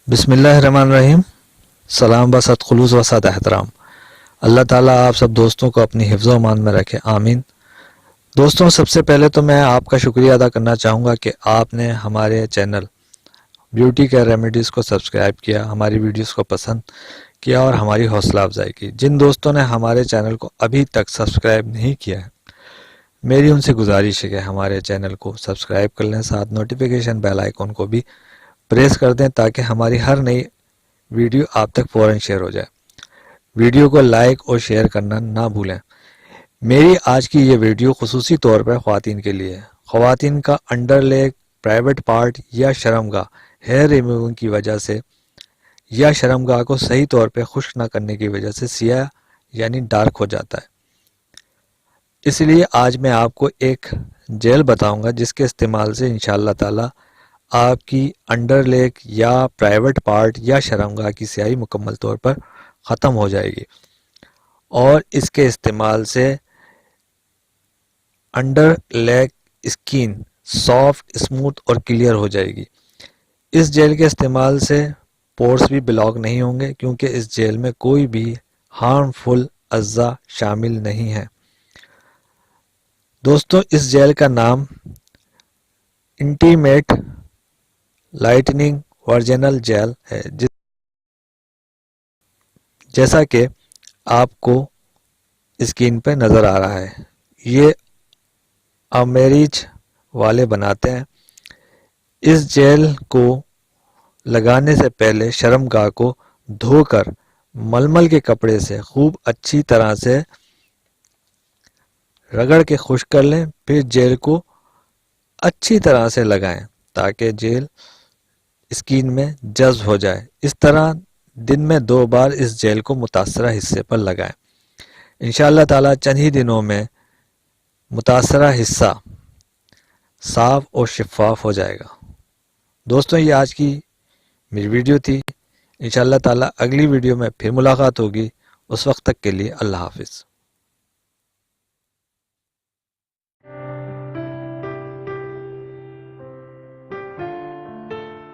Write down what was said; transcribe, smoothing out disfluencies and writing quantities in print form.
بسم اللہ الرحمن الرحیم۔ سلام بسط خلوص وسعت احترام۔ اللہ تعالیٰ آپ سب دوستوں کو اپنی حفظ و امان میں رکھے، آمین۔ دوستوں، سب سے پہلے تو میں آپ کا شکریہ ادا کرنا چاہوں گا کہ آپ نے ہمارے چینل بیوٹی کیئر ریمیڈیز کو سبسکرائب کیا، ہماری ویڈیوز کو پسند کیا اور ہماری حوصلہ افزائی کی۔ جن دوستوں نے ہمارے چینل کو ابھی تک سبسکرائب نہیں کیا ہے، میری ان سے گزارش ہے کہ ہمارے چینل کو سبسکرائب کر لیں، ساتھ نوٹیفیکیشن بیل آئیکن کو بھی پریس کر دیں تاکہ ہماری ہر نئی ویڈیو آپ تک فوراً شیئر ہو جائے۔ ویڈیو کو لائک اور شیئر کرنا نہ بھولیں۔ میری آج کی یہ ویڈیو خصوصی طور پر خواتین کے لیے ہے۔ خواتین کا انڈر لیگ، پرائیویٹ پارٹ یا شرمگاہ ہیئر ریموونگ کی وجہ سے یا شرمگاہ کو صحیح طور پہ خشک نہ کرنے کی وجہ سے سیاہ یعنی ڈارک ہو جاتا ہے۔ اس لیے آج میں آپ کو ایک جیل بتاؤں گا جس کے استعمال سے انشاءاللہ تعالی آپ کی انڈر لیگ یا پرائیویٹ پارٹ یا شرمگاہ کی سیاہی مکمل طور پر ختم ہو جائے گی، اور اس کے استعمال سے under league skin soft, smooth اور کلیئر ہو جائے گی۔ اس جیل کے استعمال سے پورس بھی بلاک نہیں ہوں گے، کیونکہ اس جیل میں کوئی بھی ہارمفل اجزاء شامل نہیں ہے۔ دوستوں، اس جیل کا نام انٹیمیٹ لائٹننگ ورجنل جیل ہے، جیسا کہ آپ کو اسکرین پہ نظر آ رہا ہے۔ یہ امیریج والے بناتے ہیں۔ اس جیل کو لگانے سے پہلے شرمگاہ کو دھو کر ململ کے کپڑے سے خوب اچھی طرح سے رگڑ کے خشک کر لیں، پھر جیل کو اچھی طرح سے لگائیں تاکہ جیل اسکن میں جذب ہو جائے۔ اس طرح دن میں 2 بار اس جیل کو متاثرہ حصے پر لگائیں۔ انشاءاللہ تعالی چند ہی دنوں میں متاثرہ حصہ صاف اور شفاف ہو جائے گا۔ دوستوں، یہ آج کی میری ویڈیو تھی۔ انشاءاللہ تعالی اگلی ویڈیو میں پھر ملاقات ہوگی۔ اس وقت تک کے لیے اللہ حافظ۔